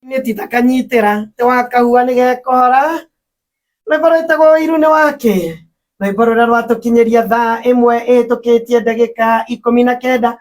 nĩ titakanyitĩra te wakahua nĩ gekora rwĩmbo rwĩtagwo iru nĩ wake rwĩmbo rũrĩa rwatũkinyĩria thaa ĩmwe ĩhĩtũkĩtie ndagĩka 19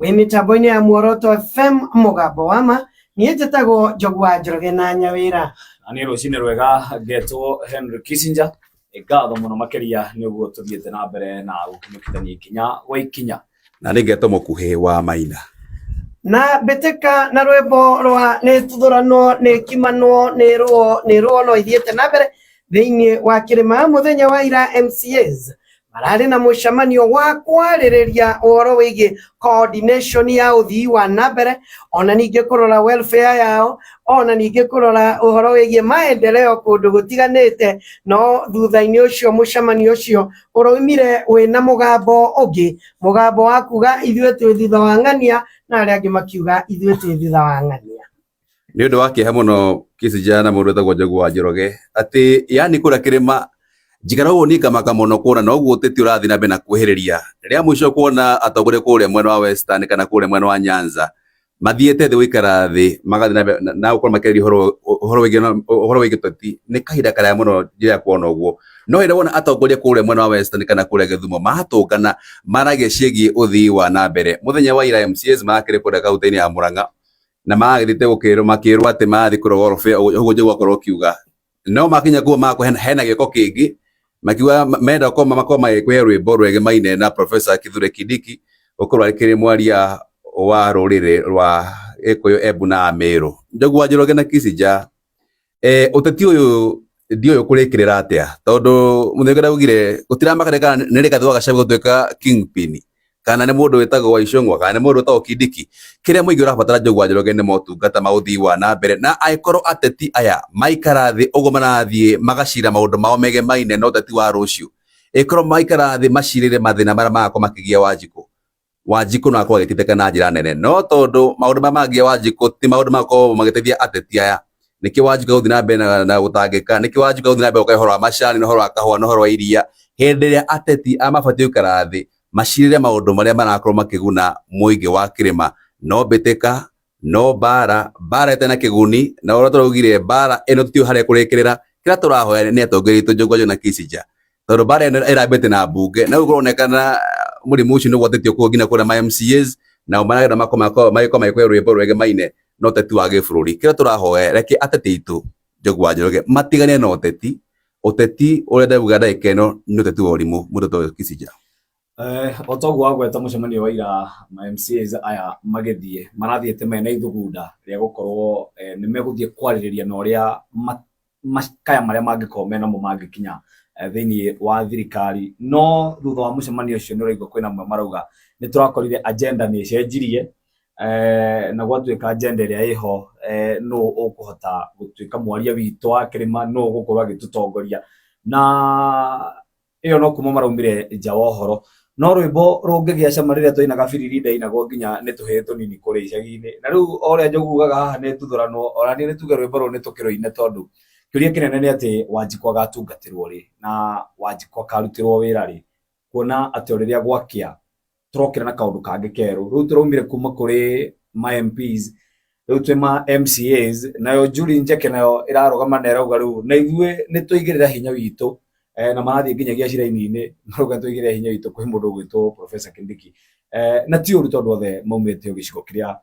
wĩ mĩtambo-inĩ ya Muoroto FM mũgambo wa ma niĩ njĩtagwo Njogu wa Njoroge na Nyawĩra na nĩ rũcinĩ rwega ngetwo Henry Kissinger ngatho mũno makĩria nĩguo tũthiĩte na mbere na gũkinyũkithania ikinya gwa ikinya na nĩ ngetwo Mũkuhĩ wa Maina na mbĩtĩka na rwĩmbo rwa nĩ tũthũranwo nĩ kimanwo nĩ ruo no ithiĩte na mbere thĩinĩ wa kĩrĩma mũthenya wa ira MCAs mararĩ na mũcemanio wa kwarĩrĩria ũhoro wĩgiĩ coordination ya ũthii wa na mbere ona ningĩ kũrora welfare yao ona ningĩ kũrora ũhoro wĩgiĩ maendeleo kũndũ gũtiganĩte no thutha-inĩ ũcio mũcemanio ũcio ũroimire wĩna mũgambo ũngĩ mũgambo wa kuga ithuĩ twĩ thutha wa ng'ania na arĩa angĩ makiuga ithuĩ twĩ thutha wa ng'ania nĩ ũndũ wa kĩeha mũno Kissinger na mũndũ wĩtagwo Njogu wa Njoroge atĩ yani kũrĩa kĩrĩma njikara ũguo nĩ kamaka mũno kuona na ũguo ũteti ũrathiĩ na mbere na kwĩhĩrĩria rĩrĩa mũico kuona atongoria kũrĩa mwena wa Western kana kũrĩa mwena wa Nyanza mathiĩte thĩ gũikara thĩ magathiĩ na gũkorwo makĩarĩria ũhoro wĩgiĩ ũteti nĩ kahinda karaya mũno njĩra kuona ũguo no hĩndĩ wona atongoria kũrĩa mwena wa Western kana kũrĩa Gĩthumo mahatũngana maragia ciĩgiĩ ũthii wa na mbere mũthenya wa ira MCAs makĩrĩ kũrĩa kaunti-inĩ ya Mũrang'a na magĩthĩte makĩrwo atĩ mathi kũrogwo ũguo Njogu akorwo kiuga no makinya kuo mako hena gĩko kĩngĩ makiuga menda makorwo magĩkũhe rwĩmbo rwegemaine na Professor Kithure Kindiki gũkorwo arĩ mwaria wa rũrĩrĩ rwa Gĩkũyũ Embu na Meru Njogu wa Njoroge na Kissinger ũteti ũyũ ndiũĩ kũrĩkĩrĩra atĩa tondũ mũthenya augire gũtiramaka kana nĩ Rigathĩ wa Gachagua gũtuĩka kingpin kana nĩ mũndũ wĩtagwo wa Icũng'wa kana nĩ mũndũ wĩtagwo Kindiki kĩrĩa mũingĩ ũrabatara Njogu wa Njoroge nĩ motungata ma ũthii wa na mbere na angĩkorwo ateti aya maikara thĩ ũguo marathiĩ magacira maũndũ mao megemaine na ũteti wa rũciũ ĩkorwo maikara thĩ macirĩre mathĩna marĩa magakorwo makĩgia Wanjikũ no akorwo agĩteithĩka na njĩra nene no tondũ maũndũ marĩa mangĩ Wanjikũ ti maũndũ makorwo magĩteithia ateti aya nĩkĩ Wanjikũ gũthiĩ na mbere na gũtangĩka nĩkĩ Wanjikũ gũthiĩ na mbere ũhoro wa macani na ũhoro wa kahũa na ũhoro wa iria hĩndĩ ĩrĩa ateti amabatiĩ gũikara thĩ macirĩre maũndũ marĩa marakorwo makĩguna mũingĩ wa kĩrĩma no mbĩtĩka no mbara ĩtarĩ na kĩguni na ũrĩa tũraugire mbara ĩno tũtiũĩ harĩa kũrĩkĩrĩra kĩrĩa tũrahoya nĩ atongoria aitũ Njogu wa Njoroge na Kissinger tondũ mbara ĩno ĩrambĩte na mbunge na gũkũronekana mũrimũ ũcio nĩ gwatĩtio kuo nginya kũrĩa ma MCAs na marenda magĩkorwo magĩkũhe rwĩmbo rwegemaine no ũteti wa gĩbũrũri kĩrĩa tũrahoya reke ateti aitũ Njogu wa Njoroge matigane na ũteti ũrĩa ndauga ndagĩka ĩno nĩ ũteti wa ũrimũ mũndũ ta Kissinger otoguo wagweta mũcemanio wa ira ma MCAs aya magĩthiĩ marathiĩte mena ithugunda rĩa gũkorwo nĩ megũthiĩ kwarĩrĩria na ũrĩa makaya marĩa mangĩkorwo menamo mangĩkinya thĩinĩ wa thirikari no thutha wa mũcemanio ũcio nĩ ũraigua kwĩna amwe marauga nĩ tũrakorire agenda nĩ ĩcenjirie na gwatuĩka agenda ĩrĩa ĩho nũ ũkũhota gũtuĩka mwaria witũ wa kĩrĩma nũ ũgũkorwo agĩtũtongoria na ĩyo no kuma maraumire nja wa ũhoro no rwĩmbo rũngĩgĩa cama rĩrĩa twainaga biriri ndainagwo nginya nĩ tũhĩĩ tũnini kũrĩa icagi-inĩ na rĩu ũrĩa Njogu ugaga haha nĩ tũthũranwo ona niĩ nĩ tuge rwĩmbo rũu nĩ tũkĩrũine tondũ kĩũria kĩnene nĩ atĩ Wanjikũ agatungatĩrwo rĩ na Wanjikũ akarutĩrwo wĩra rĩ kuona atĩ rĩrĩa gwakĩa tũrokĩra na kaũndũ kangĩ kerũ rĩu tũraumire kuma kũrĩ ma MPs rĩu twĩ ma MCAs nayo Julie Njeke nayo ĩrarũgama na ĩrauga rĩu na ithuĩ nĩ tũigĩrĩra hinya witũ na marathiĩ nginyagia cira-inĩ marauga tũigĩrĩra hinya witũ kwĩ mũndũ ũgwĩtwo Professor Kindiki na ti ũru tondũ othe maumĩte gĩcigo kĩrĩa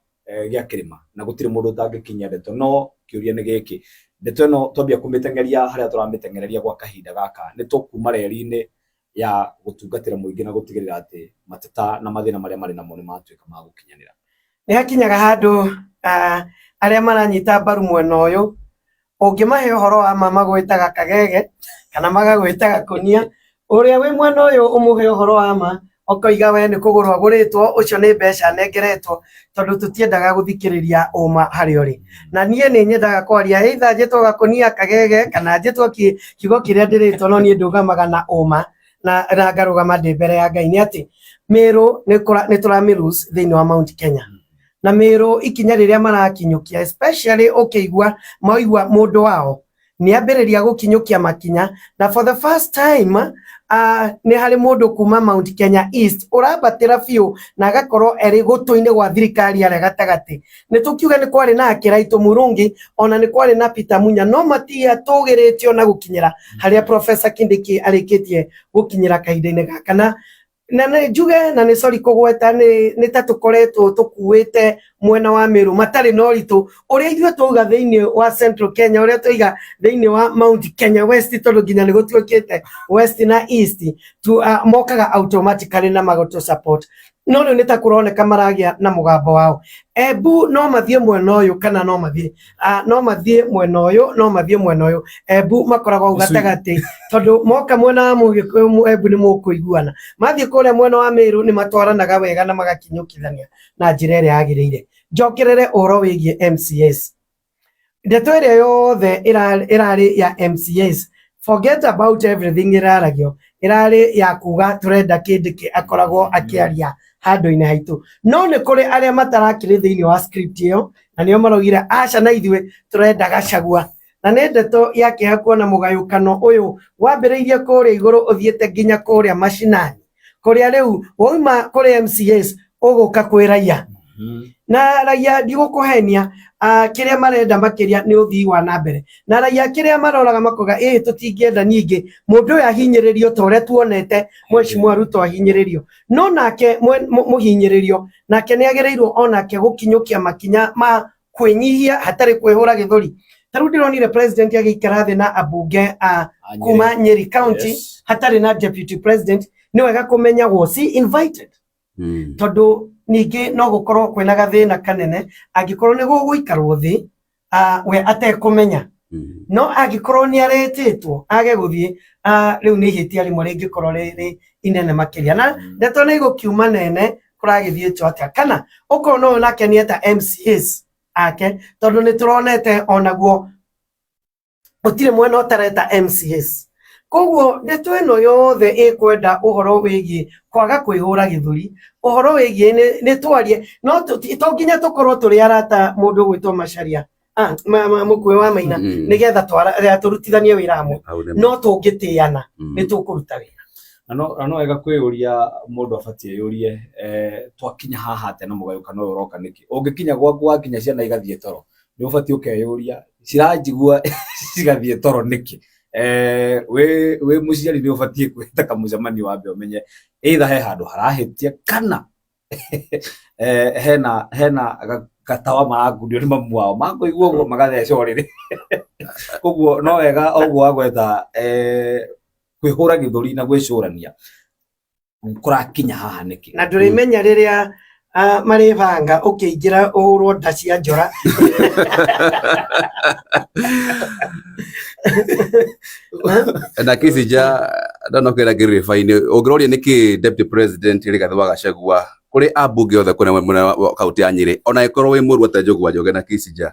gĩa kĩrĩma na gũtirĩ mũndũ ũtangĩkinyia ndeto no kĩũria nĩ gĩkĩ ndeto ĩno twambia kũmĩteng'eria harĩa tũramĩteng'ereria gwa kahinda gaka nĩ tũkuma reri-inĩ ya gũtungatĩra mũingĩ na gũtigĩrĩra atĩ mateta na mathĩna marĩa marĩ namo nĩ matuĩka ma gũkinyanĩra nĩ hakinyaga handũ arĩa maranyita mbaru mwena ũyũ ũngĩmahe ũhoro wa ma magwĩtaga kagege kana magagwĩtaga kũnia ũrĩa wĩ mwena ũyũ ũmũhe ũhoro wa ma okoiga we nĩ kũgũrwo agũrĩtwo ũcio nĩ mbeca nengeretwo tondũ tũtiendaga gũthikĩrĩria ũma harĩa ũrĩ na niĩ nĩ nyendaga kwaria either njĩtwo gakũnia kagege kana njĩtwo kiugo kĩrĩa ndĩrĩtwo no niĩ ndũgamaga na ũma na ngarũgama ndĩ mbere ya Ngai nĩ atĩ Meru nĩ tũramĩlose thĩinĩ wa Mount Kenya na Meru ikinya rĩrĩa marakinyũkia especially ũkĩigua maigua mũndũ wao ni ambĩrĩria gũkinyũkia makinya, na for the first time nĩ harĩ mũndũ kuma Mount Kenya East ũrambatĩra biũ na agakorwo erĩ gũtũ-inĩ gwa thirikari arĩa gatagatĩ. Nĩ tũkiuga nĩ kwarĩ na Kĩraitũ Mũrũngi, ona nĩ kwarĩ na Peter Munya, no matiatũgĩrĩtio na gũkinyĩra harĩa Professor Kindiki arĩkĩtie gũkinyĩra kahinda-inĩ gaka. Na nĩ njuge na nĩ sorry kũgweta nĩ ta tũkoretwo tũkuĩte mwena wa Meru matarĩ na ũritũ ũrĩa ithuĩ twauga thĩinĩ wa Central Kenya, ũrĩa twaiga thĩinĩ wa Mount Kenya West, tondũ nginya nĩ gũtuĩkĩte West na East mokaga automatically na magotũ support. No rĩu nĩ ta kũroneka maragĩa na mũgambo wao. Embu no mathiĩ mwena ũyũ kana no mathiĩ mwena ũyũ, Embu makoragwo au gatagatĩ, tondũ moka mwena wa Mũgĩkũyũ Embu nĩ mũkũiguana, mathiĩ kũrĩa mwena wa Meru nĩ matwaranaga wega na magakinyũkithania na njĩra ĩrĩa yagĩrĩire. Njokerere ũhoro wĩgiĩ MCAs, ndeto ĩrĩa yothe ĩrarĩ ya MCAs, forget about everything ĩrarĩ ya kuga tũrenda Kindiki akoragwo akĩaria handũ-inĩ haitũ. No nĩ kũrĩ arĩa matarakĩrĩ thĩinĩ wa script ĩyo, na nĩo maraugire aca na ithuĩ tũrenda Gachagua. Na nĩ ndeto yakĩha kuona mũgayũkano ũyũ wambĩrĩirie kũrĩa igũrũ ũthiĩte nginya kũrĩa mashinani, kũrĩa rĩu wauma kũrĩ MCAs ũgũka kwĩ raia. Na raia ndigũkũhenia, kĩrĩa marenda makĩria nĩ ũthii wa na mbere, na raia kĩrĩa maroraga makoga tũtingĩenda ningĩ mũndũ ũyũ ahinyĩrĩrio ta ũrĩa tuonete Mheshimiwa Ruto ahinyĩrĩrio. No nake mũhinyĩrĩrio nake nĩ agĩrĩirwo onake gũkinyũkia makinya ma kwĩnyihia hatarĩ kwĩhũra gĩthũri. Ta rĩu ndĩronire president agĩikara thĩ na ambunge kuma Nyeri County hatarĩ na deputy president. Nĩ wega kũmenya was he invited, tondũ ningĩ no gũkorwo kwĩna gathĩna kanene angĩkorwo nĩ gũgũikarwo thĩ we atekũmenya. No angĩkorwo nĩ aretĩtwo age gũthiĩ, rĩu nĩ ihĩtia rĩmwe rĩngĩkorwo rĩrĩ inene makĩria, na ndeto nĩ igũkiuma nene kũragĩthiĩtwo atĩa, kana ũkorwo no nake nĩeta MCAs ake, tondũ nĩ tũronete onaguo gũtirĩ mwena ũtareta MCAs. Koguo ndeto ĩno yothe ĩkwenda ũhoro wĩgiĩ kwaga kwĩhũra gĩthũri, ũhoro wĩgiĩ nĩ twarie, no to nginya tũkorwo tũrĩ arata mũndũ gwĩtwo Macharia Mũkuĩ wa Maina nĩgetha tũrutithanie wĩra hamwe, no tũngĩtĩana nĩ tũkũruta wĩra. No wega kwĩyũria mũndũ abatiĩ yũrie twakinya haha atĩa na mũgayũkano ũyũ ũroka nĩkĩ. Ũngĩkinya gwaku wakinya ciana igathiĩ toro, nĩ ũbatiĩ ũkeyũria ciranjigua cigathiĩ toro nĩkĩ. We mũciari nĩ ũbatiĩ kwĩta kamũcemanio wambe ũmenye either he handũ harahĩtia kana hena gatawa marakundio nĩ mamu wao, makũigua ũguo magatheca ũrĩrĩ. Ũguo no wega ũguo wagwetha kwĩhũra gĩthũri na gwĩcũrania kũrakinya haha nĩkĩ. Na ndũrĩmenya rĩrĩa marĩbanga ũkĩingĩra ũhũrwo nda cia njora. Na Kĩsija ndanokera ngĩrĩba-inĩ ũngĩroria nĩkĩ deputy president Rigathĩ wa Gachagua kũrĩ ambunge othe kũrĩa mwena wa kaunti ya Nyĩrĩ, ona ĩkorwo wĩ mũrũ ta Njũgũa Njoge na Kĩsija,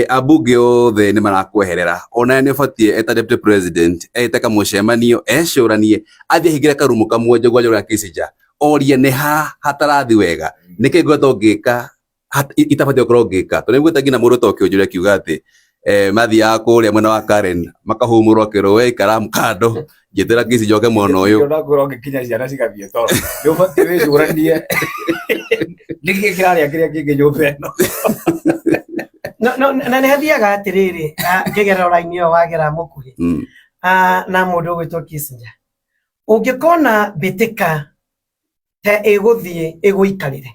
ambunge othe nĩ marakweherera, ona nĩ ũbatiĩ eta deputy president ete kamũcemanio ecũranie, athiĩ ahingĩre karumu kamwe Njũgũa Njoge na Kĩsija orie nĩ ha hatarathi wega, nĩkĩ ngwenda ũngĩka itabatiĩ gũkorwo ngĩka. Tondũ nĩguo nginya mũndũ ta Kĩũnjũre akiuga atĩ mathiaga kũrĩa mwena wa Karen makahumũrwo kĩrũĩ ikara mkando njĩtĩra Kĩsija oke mwena ũyũ. Ũnakorwo ũngĩkinya ciana cigathiĩ toro, nĩ ũbatiĩ wĩcũranie nĩkĩ kĩrarĩa kĩrĩa kĩngĩ nyũmba ĩno. Na nĩ hathiaga atĩrĩrĩ, ngĩgerera raini ĩyo wagera mũkuhĩ na mũndũ ũgwĩtwo Kĩsija, ũngĩkona mbĩtĩka ta ĩgũthiĩ ĩgũikarĩre,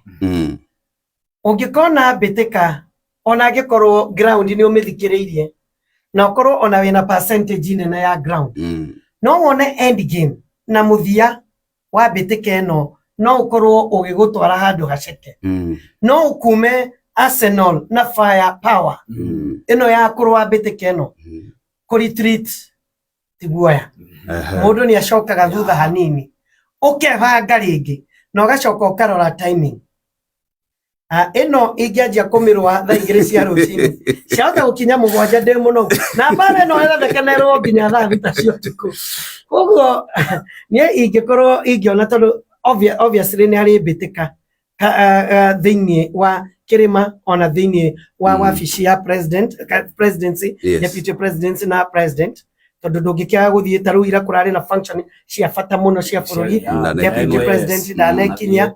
ũngĩkona mbĩtĩka ona angĩkorwo ground nĩ ũmĩthikĩrĩirie na ũkorwo ona wĩna percentage nene ya ground, no wone end game na mũthia wa mbĩtĩka ĩno no ũkorwo ũgĩgũtwara handũ haceke. No ũkume Arsenal na Fire Power ĩno ya kũrũa mbĩtĩka ĩno kũretreat ti guoya. Mũndũ nĩ acokaga thutha hanini ũkebanga rĩngĩ na ũgacoka ũkarora timing. Ĩno ingĩanjia kũmĩrũa thaa 2 cia rũcinĩ ciahota gũkinya 7 ndĩ mũno, na mbara ĩno ĩrathekenerwo nginya thaa 6 cia ũtukũ. Koguo niĩ ingĩkorwo ingĩona, tondũ obviously nĩ harĩ mbĩtĩka thĩinĩ wa kĩrĩma ona thĩinĩ wa wabici ya presidency, deputy presidency na president, tondũ ndũngĩkĩaga gũthiĩ ta rĩu ira kũrarĩ na function cia bata mũno cia bũrũri, deputy president ndanekinyia.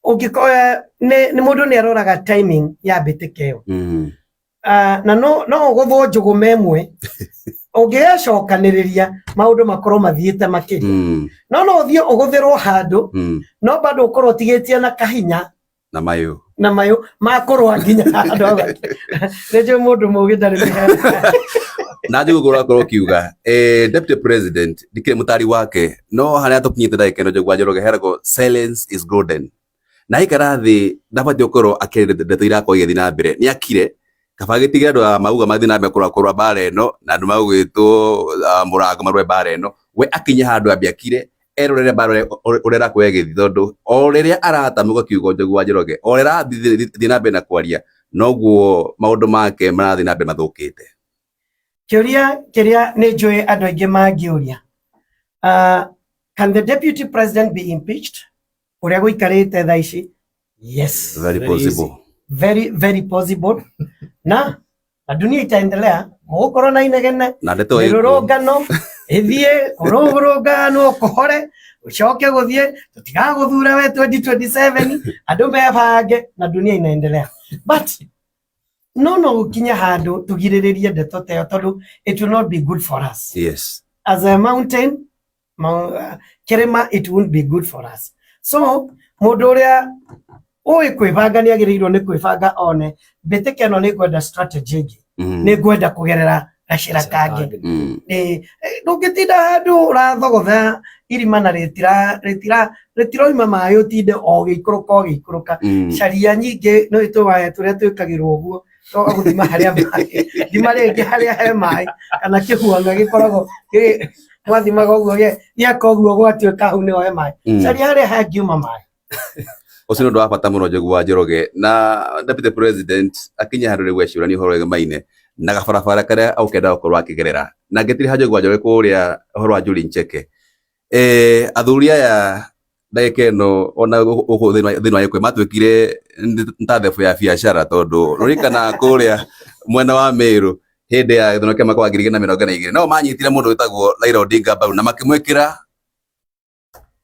Ũngĩkoya nĩ mũndũ nĩ aroraga timing ya mbĩtĩka ĩyo, na no ũgũthwo njũgũma ĩmwe ũngĩgacokanĩrĩria maũndũ makorwo mathiĩte makĩria, no ũthiĩ ũgũthĩrwo handũ, no bado ũkorwo ũtigĩtie na kahinya na mayũ makorwo nginya handũ rĩnjũ mũndũ mũgĩ ndarĩ mĩhera. Na njũgũ ũrakorwo kiuga deputy president ndikĩrĩ mũtari wake, no harĩa tũkinyĩte ndagĩka ĩno Njũgũ Njoroge heragwo silence is golden, na aikara thĩ ndabatiĩ gũkorwo akĩrĩte ndeto irakorwo igĩthiĩ na mbere. Nĩ akire kaba gĩtigĩre andũ a mauga mathiĩ na mbere kũrũa mbara ĩno na andũ magwĩtwo Mũrango marũe mbara ĩno, we akinya handũ ambia akire erorere mbara ũrĩa ĩrakorwo ĩgĩthiĩ, tondũ o rĩrĩa aratamũka kiugo Njũgũ Njoroge o rĩrĩa arathiĩ na mbere na kwaria noguo maũndũ make marathiĩ na mbere mathũkĩte. Kĩũria kĩrĩa nĩ njũĩ andũ aingĩ mangĩũria, can the deputy president be impeached ũrĩa gũikarĩte thaa ici? Yes, Very possible. Very possible. na dunia itaendelea gũkorwo na inegene na ndeto mĩrũrũngano ĩthiĩ kũrũrũngano kũhore ucoke gũthiĩ tũtigagũthura we 2027 andũ mebange na dunia inaendelea, but no gũkinya handũ tũgirĩrĩrie ndeto teyo, tondũ it will not be good for us. Yes, as a mountain kĩrĩma, it won't be good for us. So mũndũ ũrĩa ũĩ kwĩbanga nĩ agĩrĩirwo nĩ kwĩbanga one mbĩtĩka ĩno nĩ kwenda strategy ĩngĩ, nĩ kwenda kũgerera gacĩra kangĩ. Ndũngĩtinda handũ ũrathogotha irima na rĩtiroima maĩ ũtinde o gĩikũrũka caria nyingĩ no itũwae tũrĩa twĩkagĩrwo ũguo gũthima harĩa maĩ, thima rĩngĩ harĩa he maĩ kana kĩhuanga gĩkoragwo mwathimaga ũguo gĩaka ũguo gwatuĩka hau nĩho he maĩ, caria harĩa hangiuma maĩ. Ũcio nĩ ũndũ wa bata mũno Njũgũ Njoroge, na deputy president akinya handũ rĩu ecũrania ũhoro wĩgamaine na gabarabara karĩa aũkenda gũkorwo akĩgerera, na ngĩtiri ha Njũgũ Njoroge kũrĩa ũhoro wa Njuri Ncheke. Athuri aya ndagĩka ĩno ona thĩinĩ wa gĩkũyũ matuĩkire ntathebu ya biacara, tondũ rũrikana kũrĩa mwena wa Meru hĩndĩ ya gĩthurano kĩa mwaka wa 2022 nao manyitire mũndũ wĩtagwo Raila Odinga mbaru na makĩmwĩkĩra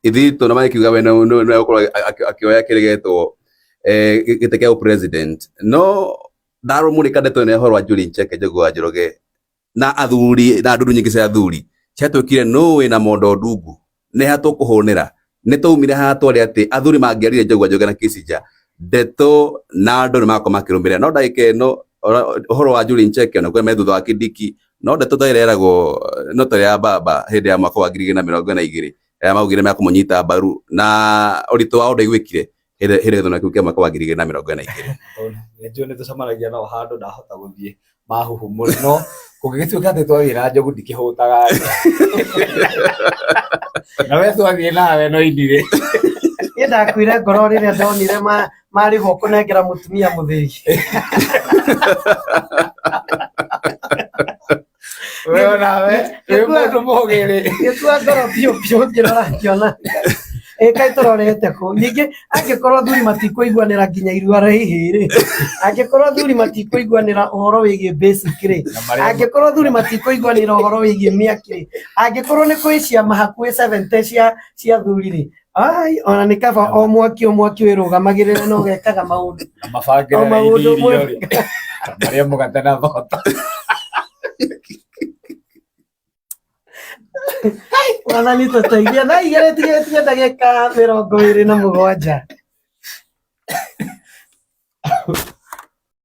ithito na makiuga we no gũkorwo akĩoya kĩrĩgetwo gĩtĩ kĩa president. No ndarũmũrĩka ndeto ĩno ya ũhoro wa Njuri Ncheke Njũgũ Njoroge na athuri na ndũrũ nyingĩ cia athuri ciatwĩkire no wĩna mondo ndungu nĩ hatũkũhũnĩra, nĩ twaumire haha twarĩ atĩ athuri mangĩarire Njũgũ Njoroge na Kĩsija ndeto na andũ nĩ makorwo makĩrũmĩrĩra. No ndagĩka ĩno ũhoro wa Njuri Ncheke na kwĩ thutha wa Kindiki no ndeto taireragwo no tarĩ ya baba hĩndĩ ya mwaka wa 2022 ya maugire mya kũmũnyita mbaru na ũritũ wao ndaigwĩkire hĩndĩ gĩthurano kĩu kĩa mwaka wa 2022. Nĩnjũĩ nĩ tũcemanagia nao handũ ndahota gũthiĩ mahuhumũre, no kũngĩgĩtuĩka atĩ twathiĩ Njũgũ ndikĩhũtaga na we twathiĩ nawe no inire. Niĩ ndakuire ngoro rĩrĩa ndonire marĩhwo kũnengera mũtumia mũthĩi. Wewe nawe wĩ mũndũ mũgĩrĩ gĩtua ngoro biũ ngĩrora ngĩona kaĩ tũrorete kũ. Ningĩ angĩkorwo athuri matikũiguanĩra nginya irua rĩhĩ-rĩ, angĩkorwo athuri matikũiguanĩra ũhoro wĩgiĩ basic-rĩ, angĩkorwo athuri matikũiguanĩra ũhoro wĩgiĩ mĩaki-rĩ, angĩkorwo nĩ kwĩ ciama hakuhĩ 70 cia athuri-rĩ, ona nĩ kaba o mwaki wĩrũgamagĩrĩre na ũgekaga maũndũ mabangĩra irio marĩa mũgate na thota. Wathani tũteithie na igĩrĩ tigĩtie ndagĩka 27.